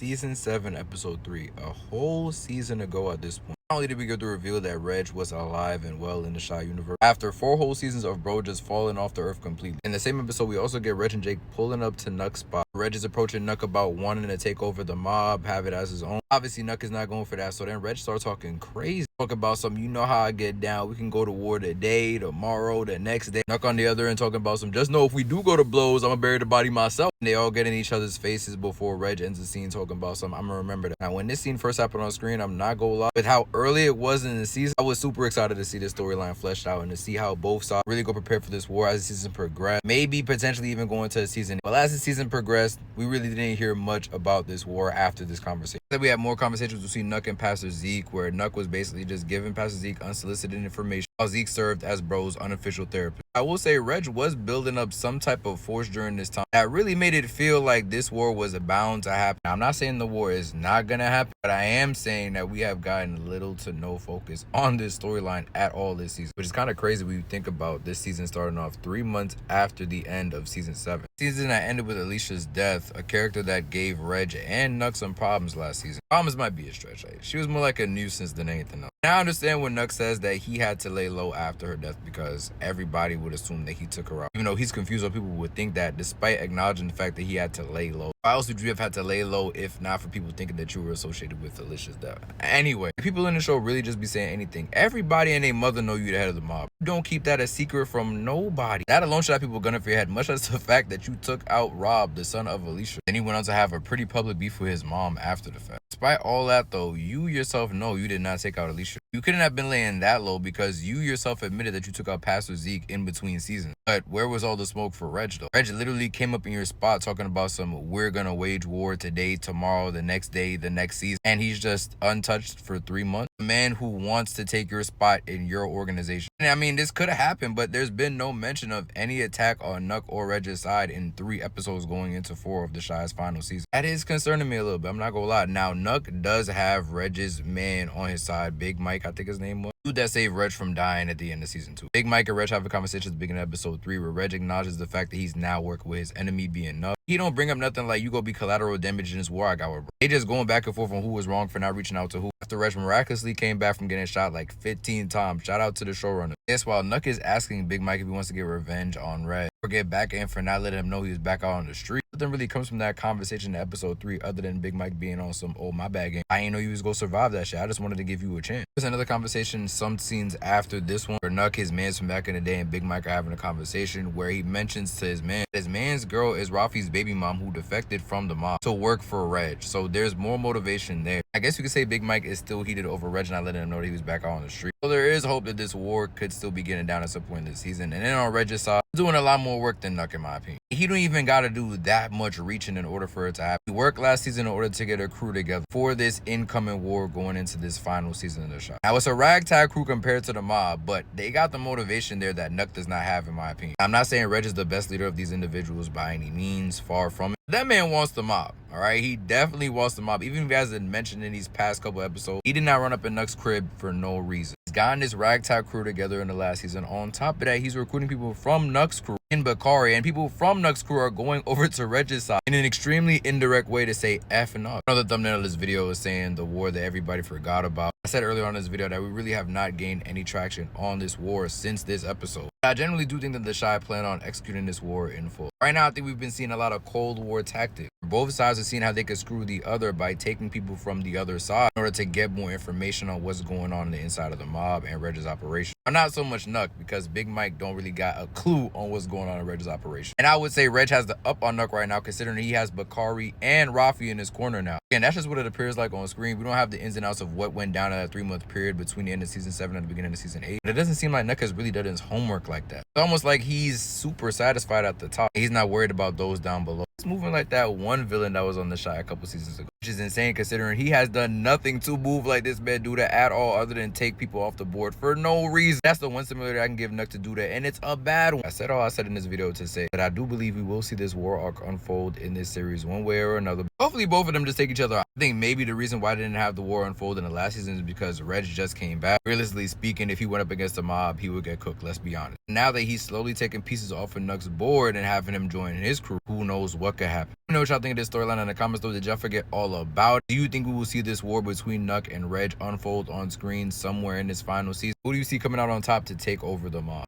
Season 7, Episode 3, a whole season ago at this point. Not only did we get the reveal that Reg was alive and well in the Shy universe, after 4 whole seasons of bro just falling off the earth completely. In the same episode, we also get Reg and Jake pulling up to Nuck's spot. Reg is approaching Nuck about wanting to take over the mob, have it as his own. Obviously, Nuck is not going for that, so then Reg starts talking crazy. Talk about something, you know how I get down. We can go to war today, tomorrow, the next day. Nuck on the other end talking about some, just know if we do go to blows, I'm gonna bury the body myself. And they all get in each other's faces before Reg ends the scene talking about something. I'm gonna remember that. Now, when this scene first happened on screen, I'm not gonna lie, with how early it was in the season, I was super excited to see this storyline fleshed out and to see how both sides really go prepare for this war as the season progressed. Maybe potentially even going to a season. But as the season progressed, we really didn't hear much about this war after this conversation. Then we had more conversations between Nuck and Pastor Zeke, where Nuck was basically just giving Pastor Zeke unsolicited information, while Zeke served as bro's unofficial therapist. I will say Reg was building up some type of force during this time that really made it feel like this war was bound to happen. Now, I'm not saying the war is not gonna happen, but I am saying that we have gotten little to no focus on this storyline at all this season, which is kind of crazy when you think about this season starting off 3 months after the end of season 7. Season that ended with Alicia's death, a character that gave Reg and Nuck some problems last season. Problems might be a stretch. She was more like a nuisance than anything else. Now I understand when Nuck says that he had to lay low after her death because everybody would assume that he took her out. Even though he's confused, or people would think that, despite acknowledging the fact that he had to lay low. Why else would you have had to lay low if not for people thinking that you were associated with Alicia's death? Anyway, people in the show really just be saying anything. Everybody and their mother know you the head of the mob. You don't keep that a secret from nobody. That alone should have people gunning for your head, much as the fact that you took out Rob, the son of Alicia. Then he went on to have a pretty public beef with his mom after the fact. Despite all that though, you yourself know you did not take out Alicia. You couldn't have been laying that low because you yourself admitted that you took out Pastor Zeke in between seasons. But where was all the smoke for Reg though? Reg literally came up in your spot talking about some, we're gonna wage war today, tomorrow, the next day, the next season. And he's just untouched for 3 months. A man who wants to take your spot in your organization. And I mean, this could have happened, but there's been no mention of any attack on Nuck or Reg's side in 3 episodes going into 4 of the Shy's final season. That is concerning me a little bit, I'm not gonna lie. Now, Nuck does have Reg's man on his side, Big Mike, I think his name was. Dude that saved Reg from dying at the end of season 2. Big Mike and Reg have a conversation at the beginning of episode 3 where Reg acknowledges the fact that he's now working with his enemy being Nuck. He don't bring up nothing like, you go be collateral damage in this war I got with bro. They just going back and forth on who was wrong for not reaching out to who. After Reg miraculously came back from getting shot like 15 times. Shout out to the showrunner. Yes, while Nuck is asking Big Mike if he wants to get revenge on Reg or get back in for not letting him know he was back out on the street. Nothing really comes from that conversation in episode 3 other than Big Mike being on some, oh my bad game. I ain't know you was gonna survive that shit. I just wanted to give you a chance. There's another conversation, some scenes after this one, where Nuck, his mans from back in the day, and Big Mike are having a conversation where he mentions to his man's girl is Rafi's baby mom who defected from the mob to work for Reg. So there's more motivation there. I guess you could say Big Mike is still heated over Reg not letting him know that he was back out on the street. So there is hope that this war could still be getting down at some point this season. And then on Reg's side, doing a lot more work than Nuck in my opinion. He don't even got to do that much reaching in order for it to happen. He worked last season in order to get a crew together for this incoming war going into this final season of the show. Now it's a ragtag crew compared to the mob, but they got the motivation there that Nuck does not have in my opinion. I'm not saying Reg is the best leader of these individuals by any means, far from it. That man wants the mob, all right? He definitely wants the mob. Even if he hasn't mentioned in these past couple episodes, he did not run up in Nuck's crib for no reason. He's gotten this ragtag crew together in the last season. On top of that, he's recruiting people from Nuck's crew in Bakari, and people from Nuck's crew are going over to Reg's side in an extremely indirect way to say F and up. Another thumbnail of this video is saying the war that everybody forgot about. I said earlier on in this video that we really have not gained any traction on this war since this episode. I generally do think that the Shy plan on executing this war in full. Right now, I think we've been seeing a lot of Cold War tactics. Both sides are seeing how they could screw the other by taking people from the other side in order to get more information on what's going on the inside of the mob and Reg's operation. But not so much Nuck, because Big Mike don't really got a clue on what's going on in Reg's operation. And I would say Reg has the up on Nuck right now, considering he has Bakari and Rafi in his corner now. Again, that's just what it appears like on screen. We don't have the ins and outs of what went down in that 3-month period between the end of season 7 and the beginning of season 8. But it doesn't seem like Nuck has really done his homework like that. It's almost like he's super satisfied at the top. He's not worried about those down below. He's moving like that one villain that was on the Shy a couple seasons ago, which is insane considering he has done nothing to move like this man do that at all other than take people off the board for no reason. That's the one simulator I can give Nuck to do that, and it's a bad one. I said all I said in this video to say that I do believe we will see this war arc unfold in this series one way or another. Hopefully both of them just take each other out. I think maybe the reason why I didn't have the war unfold in the last season is because Reg just came back. Realistically speaking, if he went up against the mob, he would get cooked, let's be honest. Now that he's slowly taking pieces off of Nuck's board and having him join his crew, who knows what could happen. Let me know what y'all think of this storyline in the comments though. Did y'all forget all all about. Do you think we will see this war between Nuck and Reg unfold on screen somewhere in this final season? Who do you see coming out on top to take over the mob?